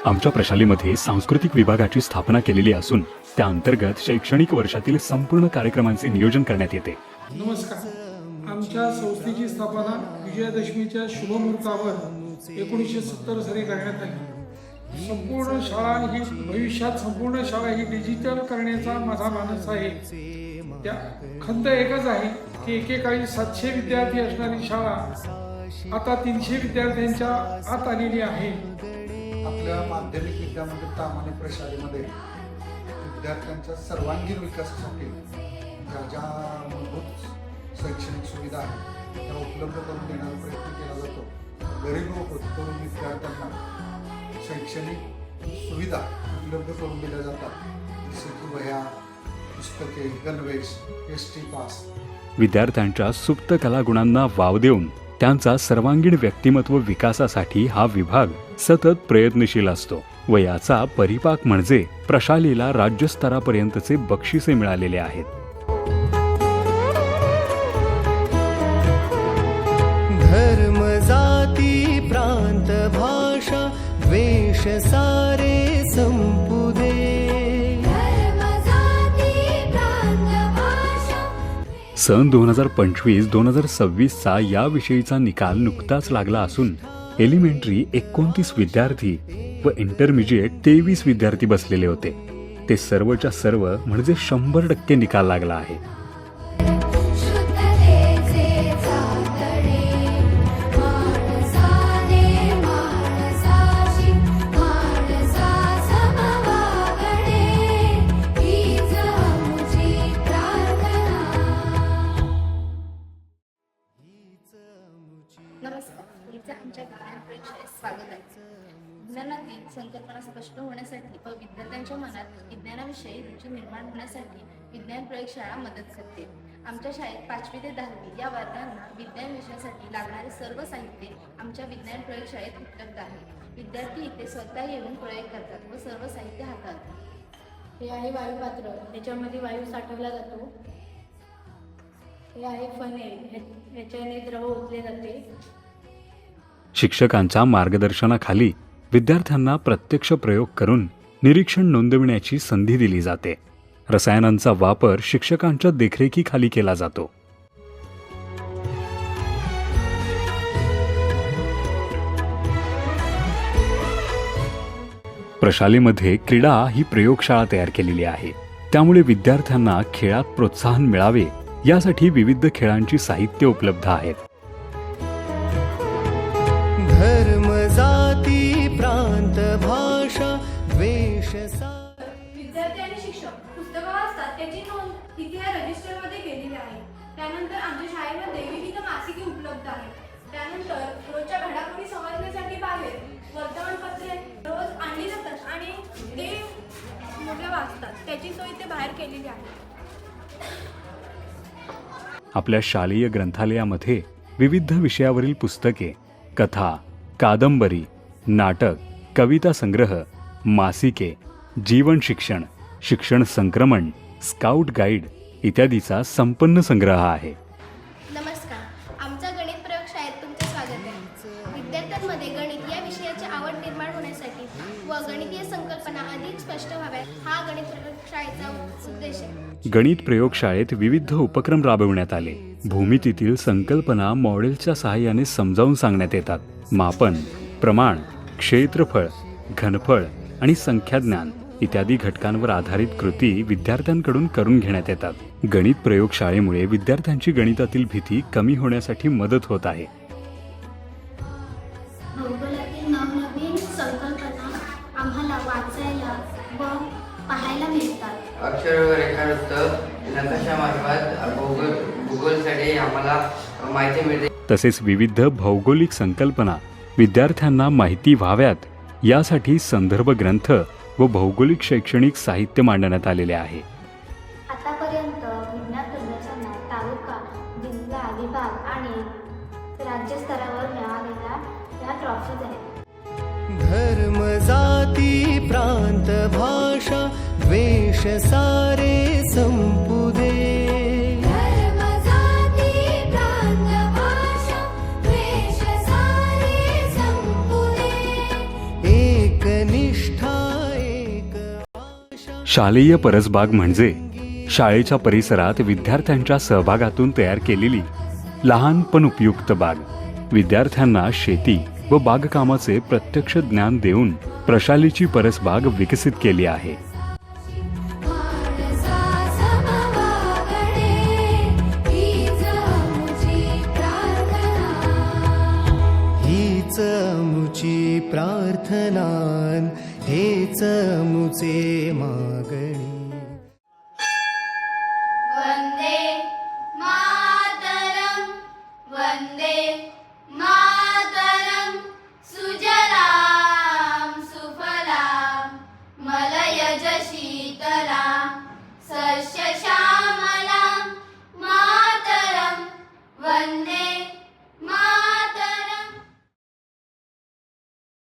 आमच्या प्रशालेमध्ये सांस्कृतिक विभागाची स्थापना केलेली असून त्या अंतर्गत शैक्षणिक वर्षातील संपूर्ण कार्यक्रमांचे नियोजन करण्यात येते. नमस्कार. आमच्या संस्थेची स्थापना विजयादशमीच्या शुभमुहूर्तावर 1970 साली करण्यात आली. संपूर्ण शाळा ही भविष्यात संपूर्ण शाळा ही डिजिटल करण्याचा माझा मानस आहे. त्या खंत एकच आहे की एकेकाळी 700 विद्यार्थी असणारी शाळा आता 300 विद्यार्थ्यांच्या आत आलेली आहे. आपल्या माध्यमिक विद्यामंदिर ताम्हाणे प्रशालेमध्ये विद्यार्थ्यांच्या सर्वांगीण विकासासाठी ज्या मूलभूत शैक्षणिक सुविधा आहेत त्या उपलब्ध करून देण्याचा प्रयत्न केला जातो. गरीब व तरुण विद्यार्थ्यांना शैक्षणिक सुविधा उपलब्ध करून दिल्या जातात, जसे की वह्या, पुस्तके, गणवेश, एसटी पास. विद्यार्थ्यांच्या सुप्त कलागुणांना वाव देऊन त्यांचा सर्वांगीण व्यक्तिमत्व विकासासाठी हा विभाग सतत प्रयत्नशील असतो व याचा परिपाक म्हणजे प्रशालेला राज्यस्तरापर्यंतचे बक्षिसे मिळालेले आहेत. धर्म, जाती, प्रांत, भाषा, वेश सारे संपुदे. सन 2025-2026चा याविषयीचा निकाल नुकताच लागला असून एलिमेंटरी 29 विद्यार्थी व इंटरमिजिएट 23 विद्यार्थी बसलेले होते. ते सर्वच्या सर्व म्हणजे 100% निकाल लागला आहे. नमस्कार. तुमचं आमच्या विज्ञान प्रयोगशाळेत स्वागत आहे. विज्ञानातील संकल्पना स्पष्ट होण्यासाठी व विद्यार्थ्यांच्या मनात विज्ञानाविषयी रुची निर्माण होण्यासाठी विज्ञान प्रयोगशाळा मदत करते. आमच्या शाळेत 5वी ते 10वी या वर्गांना विज्ञान विषयासाठी लागणारे सर्व साहित्य आमच्या विज्ञान प्रयोगशाळेत उपलब्ध आहे. विद्यार्थी इथे स्वतः येऊन प्रयोग करतात व सर्व साहित्य हाताळतात. हे आहे वायुपात्र, याच्यामध्ये वायू साठवला जातो. हे आहे फनेल, याच्याने द्रव ओतले जाते. शिक्षकांच्या मार्गदर्शनाखाली विद्यार्थ्यांना प्रत्यक्ष प्रयोग करून निरीक्षण नोंदविण्याची संधी दिली जाते. रसायनांचा वापर शिक्षकांच्या देखरेखीखाली केला जातो. प्रशालेमध्ये क्रीडा ही प्रयोगशाळा तयार केलेली आहे. त्यामुळे विद्यार्थ्यांना खेळात प्रोत्साहन मिळावे यासाठी विविध खेळांची साहित्य उपलब्ध आहेत. धर्म, जाती, प्रांत, भाषा, वेश विद्यार्थी आणि शिक्षक पुस्तकं वाचतात त्याची नोंद इथे या रजिस्टरमध्ये केलेली आहे. त्यानंतर आमच्या शाळेमध्ये विविध मासिके उपलब्ध आहेत. त्यानंतर रोजच्या घडामोडी समजण्यासाठी बाहेर वर्तमानपत्रे रोज आणली जातात आणि ते मुलं वाचतात. त्याची सोय इथे बाहेर केलेली आहे. आपल्या शालेय ग्रंथालयामध्ये विविध विषयावरील पुस्तके, कथा, कादंबरी, नाटक, कविता संग्रह, मासिके, जीवन शिक्षण, शिक्षण संक्रमण, स्काउट गाईड इत्यादीचा संपन्न संग्रह आहे. नमस्कार. आमच्या गणित प्रयोगशाळेत तुमचे स्वागत आहे. विद्यार्थ्यांमध्ये गणित या विषयाची आवड निर्माण होण्यासाठी व गणितीय संकल्पना अधिक स्पष्ट व्हाव्यात हा गणित प्रयोगशाळेचा उद्देश आहे. गणित प्रयोगशाळेत विविध उपक्रम राबविण्यात आले. भूमितीतील संकल्पना मॉडेलच्या सहाय्याने समजावून सांगण्यात येतात. मापन, प्रमाण, क्षेत्रफळ, घनफळ आणि संख्याज्ञान इत्यादी घटकांवर आधारित कृती विद्यार्थ्यांकडून करून घेण्यात येतात. गणित प्रयोगशाळेमुळे विद्यार्थ्यांची गणितातील भीती कमी होण्यासाठी मदत होत आहे. भौगोलातील नवनवीन संकल्पना आम्हाला वाचायला व पाहायला मिळतात. अक्षर व रेखावृत्त नकाशामार्फत भूगोलसाठी आम्हाला माहिती मिळते. तसेच विविध भौगोलिक संकल्पना विद्यार्थ्यांना माहिती व्हाव्यात यासाठी संदर्भ ग्रंथ व भौगोलिक शैक्षणिक साहित्य मांडण्यात आलेले आहे. आतापर्यंत विज्ञान प्रदर्शनात तालुका, जिल्हा, विभाग आणि राज्यस्तरावर मिळालेल्या या ट्रॉफीज आहेत. धर्म, जाती, प्रांत, भाषा, वेश सारे संपुदे. धर्म, जाती, प्रांत, भाषा, वेश शालेय परसबाग म्हणजे शाळेच्या परिसरात विद्यार्थ्यांच्या सहभागातून तयार केलेली लहान पण उपयुक्त बाग. विद्यार्थ्यांना शेती व बागकामाचे प्रत्यक्ष ज्ञान देऊन प्रशालेची परसबाग विकसित केली आहे. हीच मुची प्रार्थना हेच मुचे मागणी. वंदे मातरम वंदे